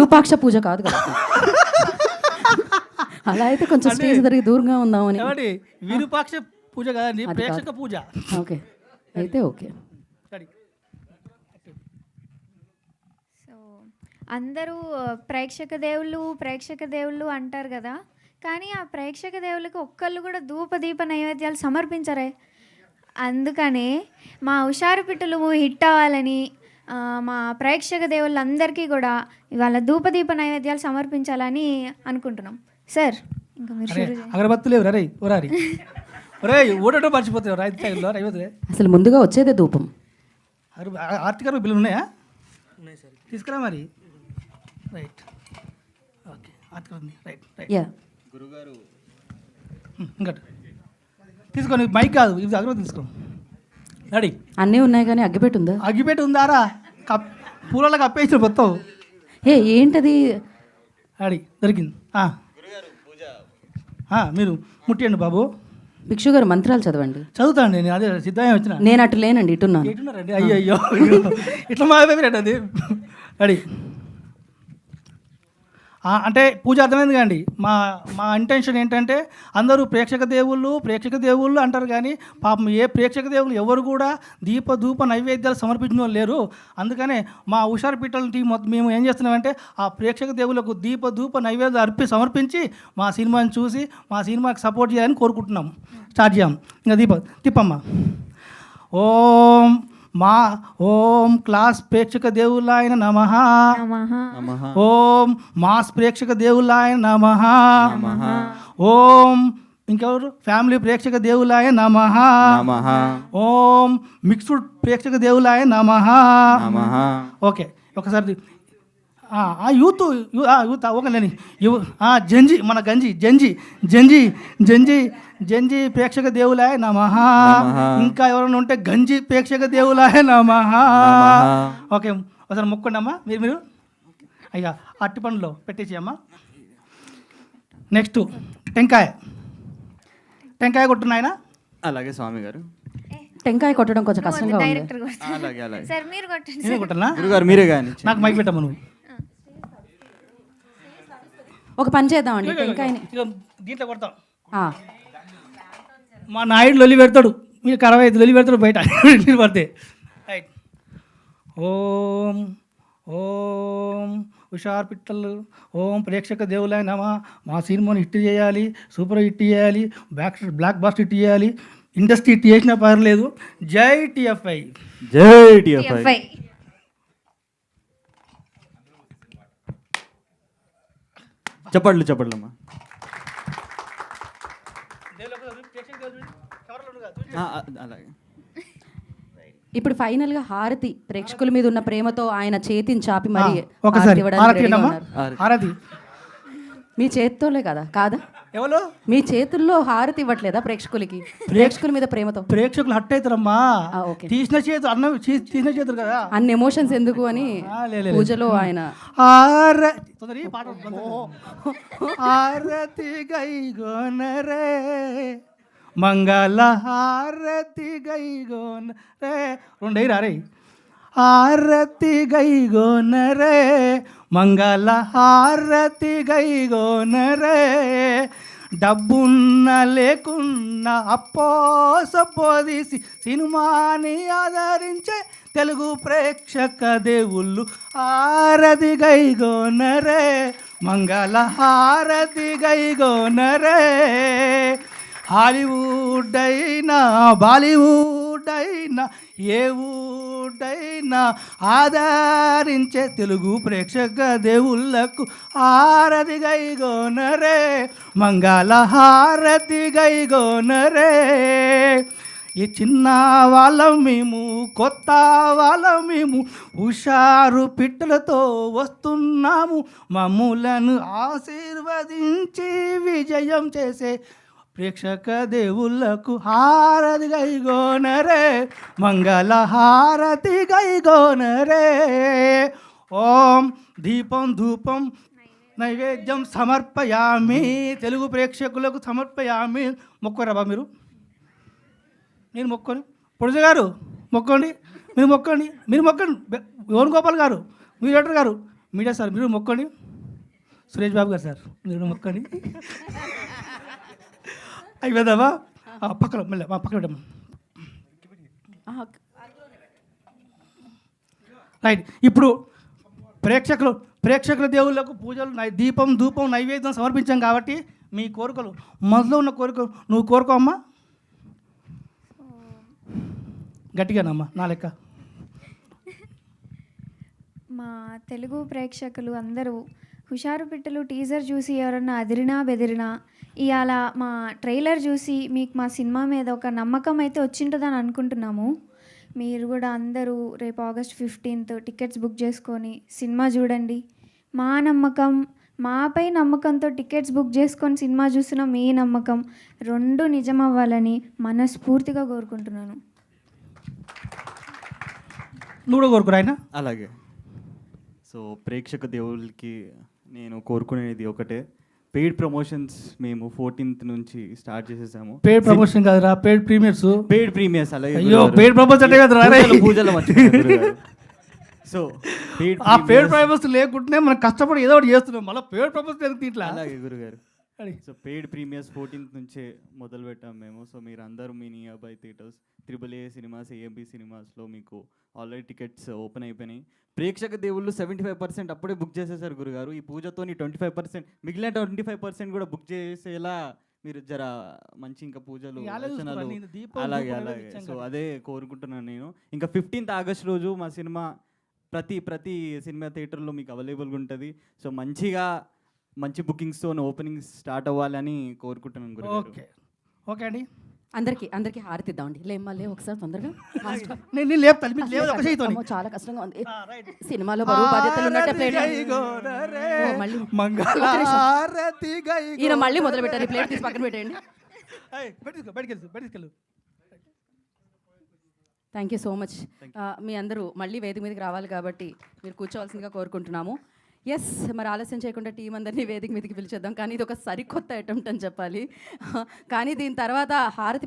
విరూపాక్ష పూజ కాదు కదా. అలా అయితే కొంచెం స్టేజ్ దగ్గర దూరంగా ఉందామని. విరూపాక్ష పూజ కాదండి, ప్రేక్షక పూజ. ఓకే, అయితే ఓకే. సో అందరూ ప్రేక్షక దేవుళ్ళు అంటారు కదా, కానీ ఆ ప్రేక్షక దేవుళ్ళకి ఒక్కళ్ళు కూడా ధూపదీప నైవేద్యాలు సమర్పించరే. అందుకనే మా హుషారు పిట్టలు మూవీ హిట్ అవ్వాలని మా ప్రేక్షక దేవుళ్ళందరికీ కూడా ఇవాళ ధూపదీప నైవేద్యాలు సమర్పించాలని అనుకుంటున్నాం సార్. ఇంకా మీరు అగరబత్తులు లేవు రే ఓరారి ఒరే ఓటో మర్చిపోతావు రైతు టైంలో అయిపోతుంది. అసలు ముందుగా వచ్చేదే ధూపం. ఆర్తిగారు బిల్లు ఉన్నాయా? ఉన్నాయి సార్, తీసుకురా మరి. రైట్, ఓకే, ఆర్తిగారు ఉంది. రైట్ రైట్ గురుగారు ఇంకా తీసుకోండి, మైక్ కాదు ఇది, అగరబత్తి తీసుకో. రెడీ, అన్నీ ఉన్నాయి కానీ అగ్గిపెట్టి ఉందా? అగ్గిపెట్టి ఉందారా? పూలలో కప్పేసిన మొత్తం. ఏంటది? రెడీ, దొరికింది. మీరు ముట్టియండి బాబు. భిక్షు గారు మంత్రాలు చదవండి. చదువుతాండి, నేను అదే సిద్ధమే వచ్చిన. నేను అటు లేనండి, ఇటున్నాను. ఎటున్నారండి? అయ్యో ఇట్లా మా రండి. అది రెడీ అంటే పూజ అర్థమైంది కండి. మా ఇంటెన్షన్ ఏంటంటే అందరూ ప్రేక్షక దేవుళ్ళు అంటారు, కానీ పాపం ఏ ప్రేక్షక దేవుళ్ళు ఎవరు కూడా ధూప నైవేద్యాలు సమర్పించిన వాళ్ళు లేరు. అందుకనే మా హుషారు పిట్టల టీం మొత్తం మేము ఏం చేస్తున్నామంటే ఆ ప్రేక్షక దేవులకు ధూప నైవేద్యాలు సమర్పించి మా సినిమాని చూసి మా సినిమాకి సపోర్ట్ చేయాలని కోరుకుంటున్నాం. స్టార్ట్ చేయం. ఇంకా తిప్పమ్మ. ఓం క్లాస్ ప్రేక్షక దేవులాయన నమః. ఓం మాస్ ప్రేక్షక దేవులాయన నమః. ఓం ఇంకెవరు ఫ్యామిలీ ప్రేక్షక దేవులాయ నమః. ఓం మిక్స్డ్ ప్రేక్షక దేవులాయ నమః. ఓకే, ఒకసారి యూత్ ఓకేలేని జంజి మన జంజి ప్రేక్షక దేవులాయ నమః. ఇంకా ఎవరైనా ఉంటే గంజి ప్రేక్షక దేవులాయ నమః. ఓకే, ఒకసారి మొక్కండి అమ్మా. మీరు అయ్యా అట్టి పండ్లో పెట్టేసి అమ్మా. నెక్స్ట్ టెంకాయ కొట్టున్నాయన. అలాగే స్వామి గారు. టెంకాయ కొట్టడం కొంచెం కష్టంగా ఉంది. గురుగారు మీరే కానీ నాకు మైక్ పెట్టమ్మా. నువ్వు ఒక పని చేద్దామండి, టెంకాయని దీంట్లో కొడతాం. మా నాయుడు లొల్లి పెడతాడు, మీరు 65 లొల్లి పెడతాడు బయట నీళ్ళు పడితే. రైట్. ఓం హుషార్ పిట్టలు, ఓం ప్రేక్షక దేవులాయ నమః. మా సినిమాని హిట్ చేయాలి, సూపర్ హిట్ చేయాలి, బ్లాక్ బస్టర్ హిట్ చేయాలి, ఇండస్ట్రీ హిట్ చేసినా పర్లేదు. జై టిఎఫ్ఐ. చెప్పండి. అలాగే. ఇప్పుడు ఫైనల్ గా హారతి ప్రేక్షకుల మీద ఉన్న ప్రేమతో ఆయన చేతిని చాపి మరి ఒకసారి హారతి మీ చేతితోలే కాదా? ఎవరు మీ చేతుల్లో హారతి ఇవ్వట్లేదా ప్రేక్షకులకి? ప్రేక్షకుల మీద ప్రేమతో ప్రేక్షకులు హట్ అవుతారమ్మా. తీసిన చేతులు కదా, అన్ని ఎమోషన్స్ ఎందుకు అని పూజలో ఆయన హారతి గైగోనరే మంగళ హారతి గైగోనరే రెండైరే. హారతి గైగోనరే మంగళ హారతి గైగోనరే. డబ్బున్న లేకున్న అప్పోసపోదీసి సినిమాని ఆదరించే తెలుగు ప్రేక్షక దేవుళ్ళు హారతి గైగోనరే మంగళ హారతి గైగోనరే. హాలీవుడ్ అయినా బాలీవుడ్ అయినా ఏ ఊడైనా ఆదరించే తెలుగు ప్రేక్షక దేవుళ్ళకు హారతి గైగోనరే మంగళ హారతి గైగోనరే. ఈ చిన్న వాళ్ళం మేము, కొత్త వాళ్ళం మేము, హుషారు పిట్టలతో వస్తున్నాము. మమ్ములను ఆశీర్వదించి విజయం చేసే ప్రేక్షక దేవుళ్ళకు హారతి గైగోనరే మంగళ హారతి గైగోనరే. ఓం దీపం ధూపం నైవేద్యం సమర్పయామి. తెలుగు ప్రేక్షకులకు సమర్పయామి. మొక్కరాబా మీరు? నేను మొక్కొని పొడిజ గారు మొక్కండి, మీరు మొక్కండి. వేణుగోపాల్ గారు, మీరు డైరెక్టర్ గారు మీడియా సార్ మీరు మొక్కండి. సురేష్ బాబు గారు సార్ మీరు మొక్కండి. అయిపోదామా? పక్కన మళ్ళీ పక్కన పెట్టమ్మా. రైట్. ఇప్పుడు ప్రేక్షకుల దేవుళ్ళకు పూజలు దీపం ధూపం నైవేద్యం సమర్పించాం కాబట్టి మీ కోరికలు మొదలు ఉన్న కోరికలు నువ్వు కోరుకో అమ్మా. గట్టిగానమ్మా నా లెక్క. మా తెలుగు ప్రేక్షకులు అందరూ హుషారు పిట్టలు టీజర్ చూసి ఎవరన్నా అదిరినా బెదిరినా ఇవాళ మా ట్రైలర్ చూసి మీకు మా సినిమా మీద ఒక నమ్మకం అయితే వచ్చింటుందని అనుకుంటున్నాము. మీరు కూడా అందరూ రేపు August 15th టికెట్స్ బుక్ చేసుకొని సినిమా చూడండి. మా నమ్మకం, మాపై నమ్మకంతో టికెట్స్ బుక్ చేసుకొని సినిమా చూసిన మీ నమ్మకం రెండు నిజం అవ్వాలని మనస్ఫూర్తిగా కోరుకుంటున్నాను. నువ్వు కూడా కోరుకురా ఆయన. అలాగే. సో ప్రేక్షక దేవుళ్ళకి నేను కోరుకునేది ఒకటే, పెయిడ్ ప్రమోషన్స్ మేము 14th నుంచి స్టార్ట్ చేసేసాము. పెయిడ్ ప్రమోషన్ కాదురా, పెయిడ్ ప్రీమియర్స్. పెయిడ్ ప్రీమియర్స్ అలాగే. అయ్యో పెయిడ్ ప్రమోషన్ అంటే కదరా పూజలు మర్చిపోయారు. సో ఆ పెయిడ్ ప్రమోషన్ లేకుండానే మనం కష్టపడి ఏదో ఒకటి చేస్తున్నాం, మళ్ళీ పెయిడ్ ప్రమోషన్ ఎందుకు ఇట్లా? అలాగే గురుగారు. సో పెయిడ్ ప్రీమియర్స్ 14th నుంచే మొదలు పెట్టాం మేము. సో మీరు అందరూ మీ near by theatres, AAA cinemas, AMB సినిమాస్లో మీకు ఆల్రెడీ టికెట్స్ ఓపెన్ అయిపోయినాయి. ప్రేక్షక దేవుళ్ళు 75% అప్పుడే బుక్ చేసేసారు గురుగారు. ఈ పూజతోని 25%, మిగిలిన 25% కూడా బుక్ చేసేలా మీరు జర మంచి ఇంకా పూజలు దర్శనాలు అలాగే అలాగే. సో అదే కోరుకుంటున్నాను నేను. ఇంకా 15th August రోజు మా సినిమా ప్రతి సినిమా థియేటర్లో మీకు అవైలబుల్గా ఉంటుంది. సో మంచి బుకింగ్స్తో ఓపెనింగ్ స్టార్ట్ అవ్వాలని కోరుకుంటున్నాను గురుగారు. ఓకే ఓకే అండి. అందరికి హారతి ఇద్దామండి. లేమ్మా ఒకసారి తొందరగా. నేను లేపుతాను, మీకు లేదు ఒక చేయితో. అమ్మో, చాలా కష్టంగా ఉంది. సినిమాలో బరువు బాధ్యతలు ఉన్నట్టే ప్లేట్ మళ్ళీ ఈయన మళ్ళీ మొదలు పెట్టారు. ప్లేట్ తీసి పక్కన పెట్టేయండి. బయటికి. Thank you so much. మీ అందరూ మళ్ళీ వేదిక మీదకి రావాలి కాబట్టి మీరు కూర్చోవలసిందిగా కోరుకుంటున్నాము. ఎస్, మరి ఆలస్యం చేయకుండా టీం అందరినీ వేదిక మీదకి పిలిచేద్దాం. కానీ ఇది ఒక సరికొత్త అటెంప్ట్ అని చెప్పాలి. కానీ దీని తర్వాత హారతి